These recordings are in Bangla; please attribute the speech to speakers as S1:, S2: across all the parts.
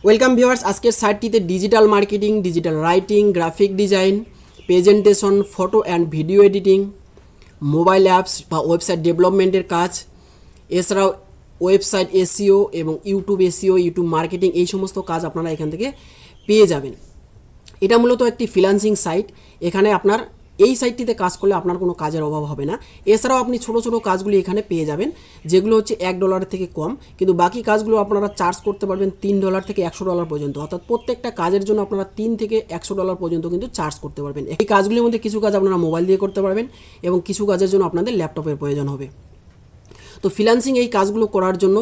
S1: ওয়েলকাম ভিউয়ার্স, আজকের সাইটটিতে digital marketing, digital writing, graphic design, presentation, photo and video editing, mobile apps বা ওয়েবসাইট ডেভেলপমেন্টের কাজ, এছাড়াও ওয়েবসাইট এসইও এবং ইউটিউব এসইও, ইউটিউব মার্কেটিং, এই সমস্ত কাজ আপনারা এখান থেকে পেয়ে যাবেন। এটা মূলত একটি ফ্রিল্যান্সিং সাইট। এখানে আপনার এই সাইটটিতে কাজ করলে আপনার কোনো কাজের অভাব হবে না। এছাড়াও আপনি ছোটো ছোটো কাজগুলি এখানে পেয়ে যাবেন, যেগুলো হচ্ছে $1 থেকে কম, কিন্তু বাকি কাজগুলো আপনারা চার্জ করতে পারবেন $3 থেকে $100 পর্যন্ত। অর্থাৎ প্রত্যেকটা কাজের জন্য আপনারা $3 থেকে $100 পর্যন্ত কিন্তু চার্জ করতে পারবেন। এই কাজগুলির মধ্যে কিছু কাজ আপনারা মোবাইল দিয়ে করতে পারবেন এবং কিছু কাজের জন্য আপনাদের ল্যাপটপের প্রয়োজন হবে। তো ফ্রিল্যান্সিং এই কাজগুলো করার জন্য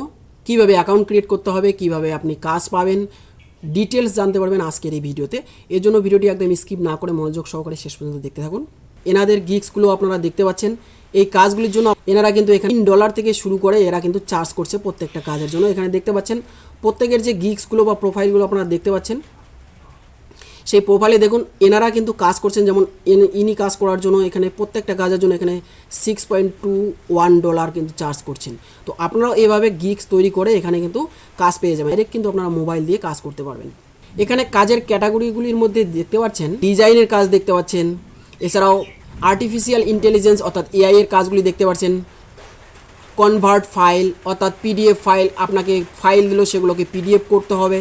S1: কীভাবে অ্যাকাউন্ট ক্রিয়েট করতে হবে, কীভাবে আপনি কাজ পাবেন, ডিটেলস জানতে পারবেন আজকের এই ভিডিওতে। এর জন্য ভিডিওটি একদম স্কিপ না করে মনোযোগ সহকারে শেষ পর্যন্ত দেখতে থাকুন। এনাদের গিগসগুলো আপনারা দেখতে পাচ্ছেন। এই কাজগুলির জন্য এনারা কিন্তু এখানে $3 থেকে শুরু করে এরা কিন্তু চার্জ করছে প্রত্যেকটা কাজের জন্য। এখানে দেখতে পাচ্ছেন প্রত্যেকের যে গিগসগুলো বা প্রোফাইলগুলো আপনারা দেখতে পাচ্ছেন, সেই প্রোফাইলে দেখুন এনারা কিন্তু কাজ করছেন। যেমন ইনি কাজ করার জন্য এখানে প্রত্যেকটা কাজের জন্য এখানে $6.21 কিন্তু চার্জ করছেন। তো আপনারাও এভাবে গিগস তৈরি করে এখানে কিন্তু কাজ পেয়ে যাবেন। ডাইরেক্ট কিন্তু আপনারা মোবাইল দিয়ে কাজ করতে পারবেন। এখানে কাজের ক্যাটাগরিগুলির মধ্যে দেখতে পাচ্ছেন ডিজাইনের কাজ দেখতে পাচ্ছেন, এছাড়াও আর্টিফিশিয়াল ইন্টেলিজেন্স অর্থাৎ এআই এর কাজগুলি দেখতে পাচ্ছেন, কনভার্ট ফাইল অর্থাৎ পিডিএফ ফাইল, আপনাকে ফাইল দিল সেগুলোকে পিডিএফ করতে হবে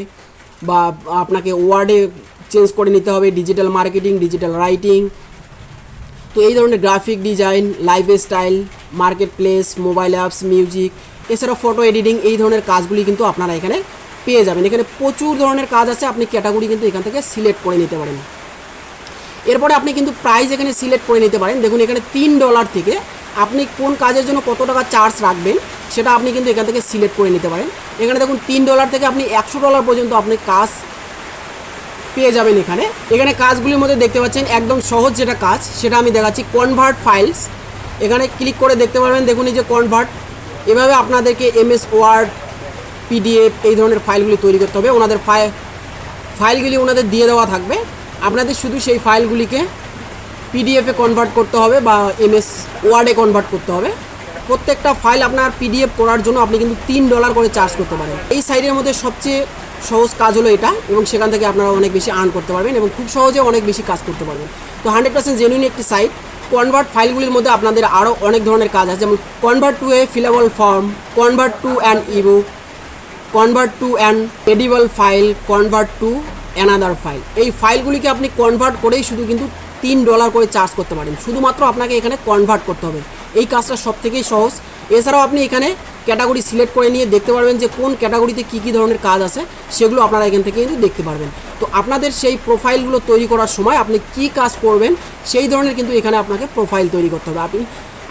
S1: বা আপনাকে ওয়ার্ডে চেঞ্জ করে নিতে হবে, ডিজিটাল মার্কেটিং, ডিজিটাল রাইটিং। তো এই ধরনের graphic design, lifestyle, market place, mobile apps, music, এছাড়াও ফটো এডিটিং, এই ধরনের কাজগুলি কিন্তু আপনারা এখানে পেয়ে যাবেন। এখানে প্রচুর ধরনের কাজ আছে, আপনি ক্যাটাগরি কিন্তু এখান থেকে সিলেক্ট করে নিতে পারেন। এরপরে আপনি কিন্তু প্রাইস এখানে সিলেক্ট করে নিতে পারেন। দেখুন এখানে $3 থেকে আপনি কোন কাজের জন্য কত টাকা চার্জ রাখবেন সেটা আপনি কিন্তু এখান থেকে সিলেক্ট করে নিতে পারেন। এখানে দেখুন $3 থেকে আপনি $100 পর্যন্ত আপনি কাজ পেয়ে যাবেন। এখানে কাজগুলির মধ্যে দেখতে পাচ্ছেন একদম সহজ যেটা কাজ সেটা আমি দেখাচ্ছি, কনভার্ট ফাইলস। এখানে ক্লিক করে দেখতে পারবেন, দেখুন এই যে কনভার্ট, এভাবে আপনাদেরকে MS ওয়ার্ড, PDF এই ধরনের ফাইলগুলি তৈরি করতে হবে। ওনাদের ফাইলগুলি ওনাদের দিয়ে দেওয়া থাকবে, আপনাদের শুধু সেই ফাইলগুলিকে পিডিএফে কনভার্ট করতে হবে বা MS ওয়ার্ডে কনভার্ট করতে হবে। প্রত্যেকটা ফাইল আপনার পিডিএফ করার জন্য আপনি কিন্তু $3 করে চার্জ করতে পারেন। এই সাইটের মধ্যে সবচেয়ে সহজ কাজ হলো এটা, এবং সেখান থেকে আপনারা অনেক বেশি আর্ন করতে পারবেন এবং খুব সহজে অনেক বেশি কাজ করতে পারবেন। তো 100% জেনুইন একটি সাইট। কনভার্ট ফাইলগুলির মধ্যে আপনাদের আরও অনেক ধরনের কাজ আছে, যেমন convert to a fillable form, convert to an ebook, convert to an editable file, convert to another file. এই ফাইলগুলিকে আপনি কনভার্ট করেই শুধু কিন্তু $3 করে চার্জ করতে পারেন। শুধুমাত্র আপনাকে এখানে কনভার্ট করতে হবে, এই কাজটা সব থেকেই সহজ। এছাড়াও আপনি এখানে ক্যাটাগরি সিলেক্ট করে নিয়ে দেখতে পারবেন যে কোন ক্যাটাগরিতে কী কী ধরনের কাজ আছে, সেগুলো আপনারা এখান থেকে কিন্তু দেখতে পারবেন। তো আপনাদের সেই প্রোফাইলগুলো তৈরি করার সময় আপনি কী কাজ করবেন সেই ধরনের কিন্তু এখানে আপনাকে প্রোফাইল তৈরি করতে হবে।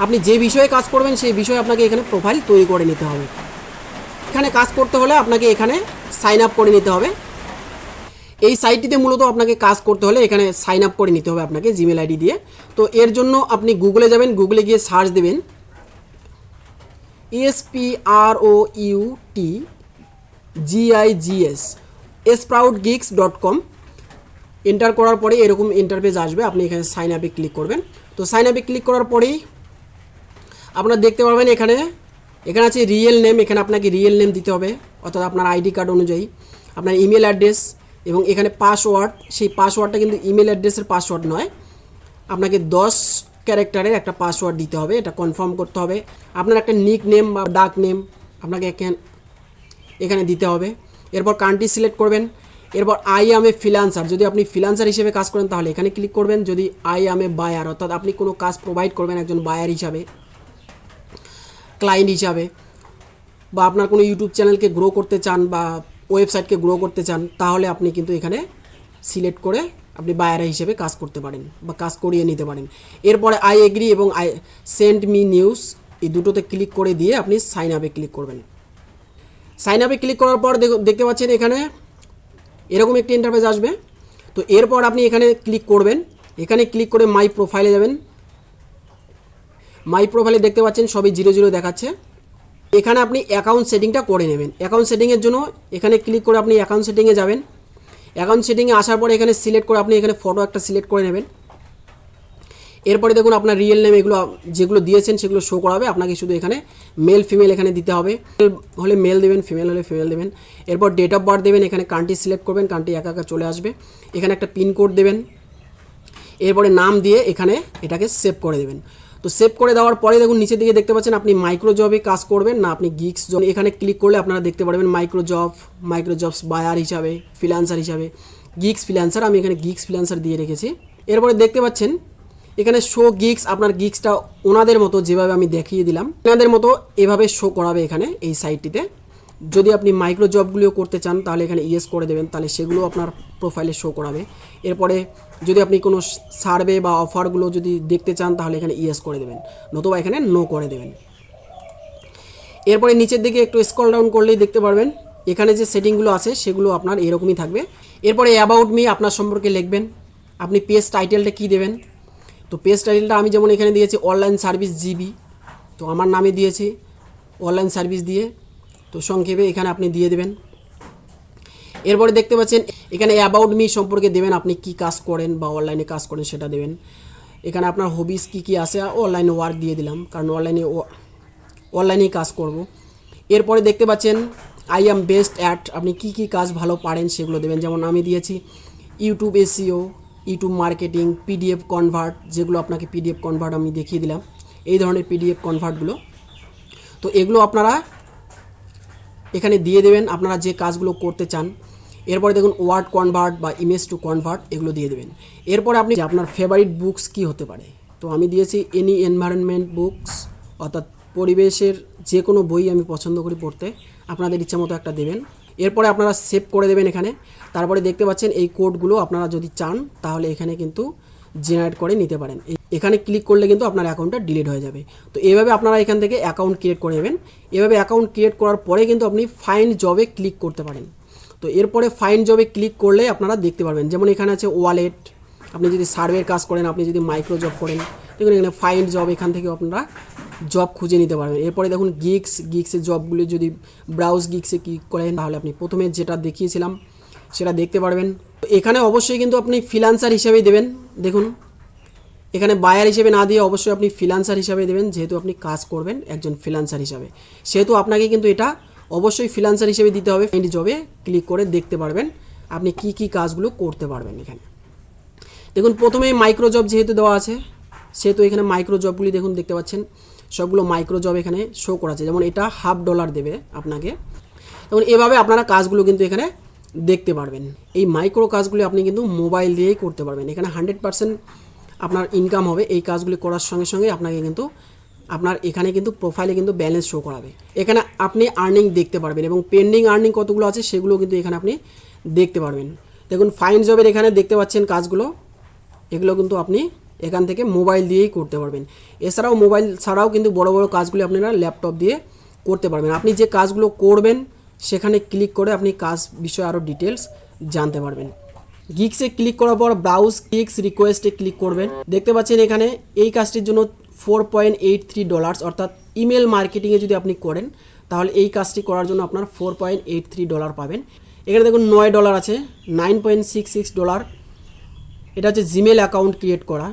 S1: আপনি যে বিষয়ে কাজ করবেন সেই বিষয়ে আপনাকে এখানে প্রোফাইল তৈরি করে নিতে হবে। এখানে কাজ করতে হলে আপনাকে এখানে সাইন আপ করে নিতে হবে। এই সাইটটিতে মূলত আপনাকে কাজ করতে হলে এখানে সাইন আপ করে নিতে হবে আপনাকে জিমেল আইডি দিয়ে। তো এর জন্য আপনি গুগলে যাবেন, গুগলে গিয়ে সার্চ দেবেন SPROUTGIGS sproutgigs.com। এন্টার করার পরে এরকম ইন্টারফেস আসবে, আপনি এখানে সাইন আপে ক্লিক করবেন। তো সাইন আপে ক্লিক করার পরেই আপনারা দেখতে পারবেন এখানে আছে রিয়েল নেম। এখানে আপনাকে রিয়েল নেম দিতে হবে, অর্থাৎ আপনার আইডি কার্ড অনুযায়ী আপনার ইমেল অ্যাড্রেস, এবং এখানে পাসওয়ার্ড। সেই পাসওয়ার্ডটা কিন্তু ইমেল অ্যাড্রেসের পাসওয়ার্ড নয়, আপনাকে 10 ক্যারেক্টারের একটা পাসওয়ার্ড দিতে হবে, এটা কনফার্ম করতে হবে। আপনার একটা নিক নেম বা ডাক নেম আপনাকে এখানে দিতে হবে। এরপর কান্ট্রি সিলেক্ট করবেন। এরপর আই অ্যাম এ ফ্রিল্যান্সার, যদি আপনি ফ্রিল্যান্সার হিসেবে কাজ করেন তাহলে এখানে ক্লিক করবেন। যদি আই অ্যাম এ বায়ার, অর্থাৎ আপনি কোনো কাজ প্রোভাইড করবেন একজন বায়ার হিসাবে, ক্লায়েন্ট হিসাবে, বা আপনার কোনো ইউটিউব চ্যানেলকে গ্রো করতে চান বা ওয়েবসাইটকে গ্রো করতে চান, তাহলে আপনি কিন্তু এখানে সিলেক্ট করে আপনি বায়ার হিসেবে কাজ করতে পারেন বা কাজ করিয়ে নিতে পারেন। এরপরে আই এগ্রি এবং আই সেন্ড মি নিউজ, এই দুটোতে ক্লিক করে দিয়ে আপনি সাইন আপে ক্লিক করবেন। সাইন আপে ক্লিক করার পর দেখতে পাচ্ছেন এখানে এরকম একটি ইন্টারফেস আসবে। তো এরপর আপনি এখানে ক্লিক করবেন, এখানে ক্লিক করে মাই প্রোফাইলে যাবেন। মাই প্রোফাইলে দেখতে পাচ্ছেন সবই 00 দেখাচ্ছে। এখানে আপনি অ্যাকাউন্ট সেটিংটা করে নেবেন। অ্যাকাউন্ট সেটিংয়ের জন্য এখানে ক্লিক করে আপনি অ্যাকাউন্ট সেটিংয়ে যাবেন। অ্যাকাউন্ট সেটিংয়ে আসার পরে এখানে সিলেক্ট করে আপনি এখানে ফটো একটা সিলেক্ট করে নেবেন। এরপরে দেখুন আপনার রিয়েল নেম এগুলো যেগুলো দিয়েছেন সেগুলো শো করাবে। আপনাকে শুধু এখানে মেল ফিমেল এখানে দিতে হবে, হলে মেল দেবেন, ফিমেল হলে ফিমেল দেবেন। এরপর ডেট অফ বার্থ দেবেন, এখানে কান্ট্রি সিলেক্ট করবেন, কান্ট্রি একা একা চলে আসবে। এখানে একটা পিনকোড দেবেন, এরপরে নাম দিয়ে এখানে এটাকে সেভ করে দেবেন। তো সেভ করে দেওয়ার পরে দেখুন নিচের দিকে দেখতে পাচ্ছেন আপনি মাইক্রো জবে কাজ করবেন না আপনি গিগস জব। এখানে ক্লিক করলে আপনারা দেখতে পারবেন মাইক্রো জবস বায়ার হিসাবে, ফ্রিল্যান্সার হিসাবে, গিগস ফ্রিল্যান্সার। আমি এখানে গিগস ফ্রিল্যান্সার দিয়ে রেখেছি। এরপরে দেখতে পাচ্ছেন এখানে শো গিগস, আপনার গিগসটা ওনাদের মতো যেভাবে আমি দেখিয়ে দিলাম ওনাদের মতো এভাবে শো করাবে এখানে এই সাইটটিতে। যদি আপনি মাইক্রো জবগুলিও করতে চান তাহলে এখানে ইয়েস করে দেবেন, তাহলে সেগুলো আপনার প্রোফাইলে শো করাবে। এরপরে যদি আপনি কোনো সার্ভে বা অফারগুলো যদি দেখতে চান তাহলে এখানে ইয়েস করে দেবেন, নতুবা এখানে নো করে দেবেন। এরপরে নিচের দিকে একটু স্ক্রল ডাউন করলেই দেখতে পারবেন এখানে যে সেটিংগুলো আছে সেগুলো আপনার এরকমই থাকবে। এরপরে অ্যাবাউট মি আপনার সম্পর্কে লিখবেন। আপনি পেজ টাইটেলটা কী দেবেন? তো পেজ টাইটেলটা আমি যেমন এখানে দিয়েছি অনলাইন সার্ভিস জিবি, তো আমার নামে দিয়েছি অনলাইন সার্ভিস দিয়ে, তো সংক্ষেপে এখানে আপনি দিয়ে দেবেন। এরপরে দেখতে পাচ্ছেন এখানে অ্যাবাউট মি সম্পর্কে দেবেন, আপনি কি কাজ করেন বা অনলাইনে কাজ করেন সেটা দেবেন। এখানে আপনার হবিস কী কী আছে, অনলাইনে ওয়ার্ক দিয়ে দিলাম কারণ অনলাইনেই কাজ করব। এরপরে দেখতে পাচ্ছেন আই অ্যাম বেস্ট অ্যাট, আপনি কি কি কাজ ভালো পারেন সেগুলো দেবেন। যেমন আমি দিয়েছি YouTube SEO, YouTube marketing, PDF convert, যেগুলো আপনাকে পিডিএফ কনভার্ট আমি দেখিয়ে দিলাম, এই ধরনের পিডিএফ কনভার্টগুলো। তো এগুলো আপনারা এখানে দিয়ে দেবেন আপনারা যে কাজগুলো করতে চান। এরপরে দেখুন ওয়ার্ড কনভার্ট বা ইমেজ টু কনভার্ট এগুলো দিয়ে দেবেন। এরপরে আপনি আপনার ফেভারিট বুকস কি হতে পারে, তো আমি দিয়েছি এনি এনভায়রনমেন্ট বুকস, অর্থাৎ পরিবেশের যে কোনো বই আমি পছন্দ করি পড়তে, আপনাদের ইচ্ছা মতো একটা দেবেন। এরপরে আপনারা সেভ করে দেবেন এখানে। তারপরে দেখতে পাচ্ছেন এই কোডগুলো আপনারা যদি চান তাহলে এখানে কিন্তু জেনারেট করে নিতে পারেন। এখানে ক্লিক করলে কিন্তু আপনার অ্যাকাউন্টটা ডিলিট হয়ে যাবে। তো এইভাবে আপনারা এখান থেকে অ্যাকাউন্ট ক্রিয়েট করে নেবেন। এভাবে অ্যাকাউন্ট ক্রিয়েট করার পরে কিন্তু আপনি ফাইন্ড জবে ক্লিক করতে পারেন। তো এরপরে ফাইন্ড জবে ক্লিক করলে আপনারা দেখতে পারবেন যেমন এখানে আছে ওয়ালেট, আপনি যদি সার্ভের কাজ করেন, আপনি যদি মাইক্রো জব করেন, দেখুন এখানে ফাইন্ড জব, এখান থেকে আপনারা জব খুঁজে নিতে পারবেন। এরপরে দেখুন গিগসের জবগুলি যদি ব্রাউজ গিগসে ক্লিক করেন তাহলে আপনি প্রথমে যেটা দেখিয়েছিলাম সেটা দেখতে পারবেন। এখানে অবশ্যই কিন্তু আপনি ফ্রিল্যান্সার হিসেবেই দেবেন। দেখুন এখানে বায়ার হিসেবে না দিয়ে অবশ্যই আপনি ফ্রিল্যান্সার হিসাবে দেবেন, যেহেতু আপনি কাজ করবেন একজন ফ্রিল্যান্সার হিসাবে, সেহেতু আপনাকে কিন্তু এটা অবশ্যই ফ্রিল্যান্সার হিসেবে দিতে হবে। ফাইন্ড জবে ক্লিক করে দেখতে পারবেন আপনি কি কি কাজগুলো করতে পারবেন। এখানে দেখুন প্রথমেই মাইক্রো জব যেহেতু দেওয়া আছে সেহেতু এখানে মাইক্রো জবগুলি দেখুন দেখতে পাচ্ছেন সবগুলো মাইক্রো জব এখানে শো করা আছে। যেমন এটা $1/2 দেবে আপনাকে। তখন এভাবে আপনারা কাজগুলো কিন্তু এখানে দেখতে পারবেন। এই মাইক্রো কাজগুলি আপনি কিন্তু মোবাইল দিয়েই করতে পারবেন। এখানে 100% আপনার ইনকাম হবে এই কাজগুলি করার সঙ্গে সঙ্গে। আপনাকে কিন্তু আপনার এখানে কিন্তু প্রোফাইলে কিন্তু ব্যালেন্স শো করাবে। এখানে আপনি আর্নিং দেখতে পারবেন এবং পেন্ডিং আর্নিং কতগুলো আছে সেগুলো কিন্তু এখানে আপনি দেখতে পারবেন। দেখুন ফাইন্ড জবের এখানে দেখতে পাচ্ছেন কাজগুলো, এগুলো কিন্তু আপনি এখান থেকে মোবাইল দিয়েই করতে পারবেন। এছাড়াও মোবাইল ছাড়াও কিন্তু বড় বড় কাজগুলি আপনারা ল্যাপটপ দিয়ে করতে পারবেন। আপনি যে কাজগুলো করবেন সেখানে ক্লিক করে আপনি কাজ বিষয়ে আরও ডিটেলস জানতে পারবেন। গিগসে ক্লিক করার পর ব্রাউজ গিগস রিকোয়েস্টে ক্লিক করবেন। দেখতে পাচ্ছেন এখানে এই কাজটির জন্য $4.83, অর্থাৎ ইমেল মার্কেটিংয়ে যদি আপনি করেন তাহলে এই কাজটি করার জন্য আপনার $4.83 পাবেন। এখানে দেখুন $9 আছে, $9.66। এটা হচ্ছে জিমেল অ্যাকাউন্ট ক্রিয়েট করা।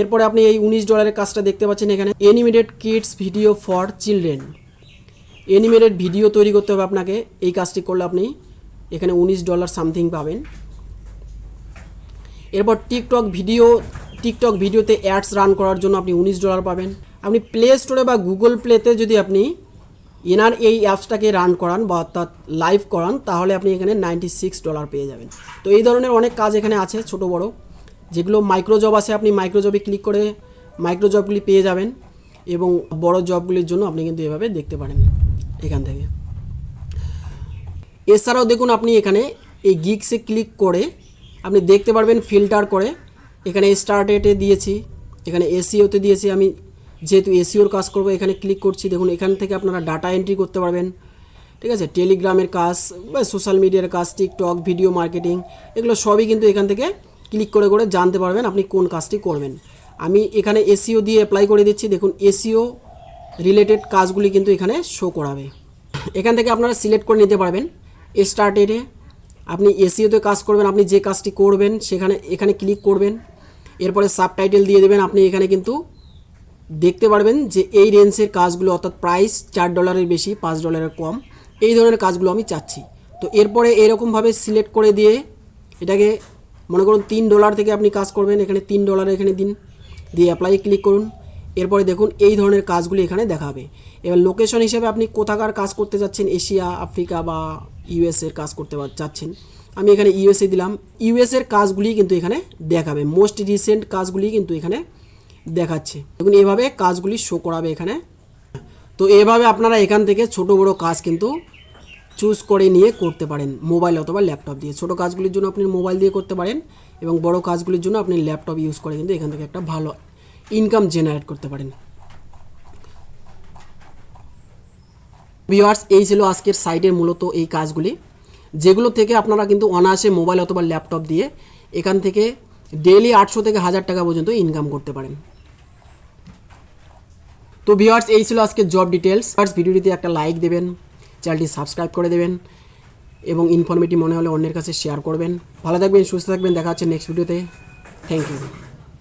S1: এরপরে আপনি এই $19 কাজটা দেখতে পাচ্ছেন এখানে animated kids video for children, animated video তৈরি করতে হবে আপনাকে। এই কাজটি করলে আপনি এখানে $19 সামথিং পাবেন। এরপর টিকটক ভিডিওতে অ্যাডস রান করার জন্য আপনি $19 পাবেন। আপনি প্লে স্টোরে বা গুগল প্লেতে যদি আপনি এনার এই অ্যাপসটাকে রান করান বা অর্থাৎ লাইভ করান তাহলে আপনি এখানে $96 পেয়ে যাবেন। তো এই ধরনের অনেক কাজ এখানে আছে ছোট বড়, যেগুলো মাইক্রো জব আছে আপনি মাইক্রো জবে ক্লিক করে মাইক্রো জবগুলি পেয়ে যাবেন এবং বড় জবগুলির জন্য আপনি কিন্তু এভাবে দেখতে পারেন এখান থেকে। এছাড়াও দেখুন আপনি এখানে এই গিগসে ক্লিক করে আপনি দেখতে পারবেন ফিল্টার করে। এখানে স্টার্টেডে দিয়েছি, এখানে এসইওতে দিয়েছি। আমি যেহেতু এসইওর কাজ করব এখানে ক্লিক করছি। দেখুন এখান থেকে আপনারা ডাটা এন্ট্রি করতে পারবেন, ঠিক আছে, টেলিগ্রামের কাজ বা সোশ্যাল মিডিয়ার কাজ, টিকটক ভিডিও মার্কেটিং, এগুলো সবই কিন্তু এখান থেকে ক্লিক করে করে জানতে পারবেন আপনি কোন কাজটি করবেন। আমি এখানে এসইও দিয়ে অ্যাপ্লাই করে দিচ্ছি। দেখুন এসইও রিলেটেড কাজগুলি কিন্তু এখানে শো করাবে। এখান থেকে আপনারা সিলেক্ট করে নিতে পারবেন। স্টার্টেডে আপনি এসইওতে কাজ করবেন, আপনি যে কাজটি করবেন এখানে ক্লিক করবেন। এরপরে সাবটাইটেল দিয়ে দেবেন। আপনি এখানে কিন্তু দেখতে পারবেন যে এই রেঞ্জের কাজগুলো, অর্থাৎ প্রাইস $4 বেশি, $5 কম, এই ধরনের কাজগুলো আমি চাচ্ছি। তো এরপরে এরকমভাবে সিলেক্ট করে দিয়ে এটাকে মনে করুন $3 থেকে আপনি কাজ করবেন, এখানে $3 এখানে দিন, দিয়ে অ্যাপ্লাই ক্লিক করুন। এরপরে দেখুন এই ধরনের কাজগুলি এখানে দেখাবে। এবার লোকেশন হিসেবে আপনি কোথাকার কাজ করতে যাচ্ছেন, এশিয়া, আফ্রিকা বা ইউএসের কাজ করতে চাচ্ছেন, আমি এখানে ইউএসএ দিলাম। ইউএসের কাজগুলি কিন্তু এখানে দেখাবে, মোস্ট রিসেন্ট কাজগুলি কিন্তু এখানে দেখাচ্ছে। দেখুন এভাবে কাজগুলি শো করাবে এখানে। তো এভাবে আপনারা এখান থেকে ছোট বড় কাজ কিন্তু চুজ করে নিয়ে করতে পারেন মোবাইল অথবা ল্যাপটপ দিয়ে। ছোট কাজগুলির জন্য আপনি মোবাইল দিয়ে করতে পারেন এবং বড় কাজগুলির জন্য আপনি ল্যাপটপ ইউজ করে কিন্তু এখান থেকে একটা ভালো ইনকাম জেনারেট করতে পারেন। ভিউয়ার্স, এই ছিল আজকের সাইটের মূলত এই কাজগুলি, যেগুলো থেকে আপনারা কিন্তু অনায়াসে মোবাইল অথবা ল্যাপটপ দিয়ে এখান থেকে ডেইলি 800 থেকে 1000 টাকা পর্যন্ত ইনকাম করতে পারেন। তো ভিউয়ার্স, এই ছিল আজকের জব ডিটেলস। ফার্স্ট ভিডিওটিতে একটা লাইক দেবেন, চ্যানেলটি সাবস্ক্রাইব করে দেবেন এবং ইনফরমেটিভ মনে হলে অন্যের কাছে শেয়ার করবেন। ভালো থাকবেন, সুস্থ থাকবেন, দেখা হচ্ছে নেক্সট ভিডিওতে। Thank you.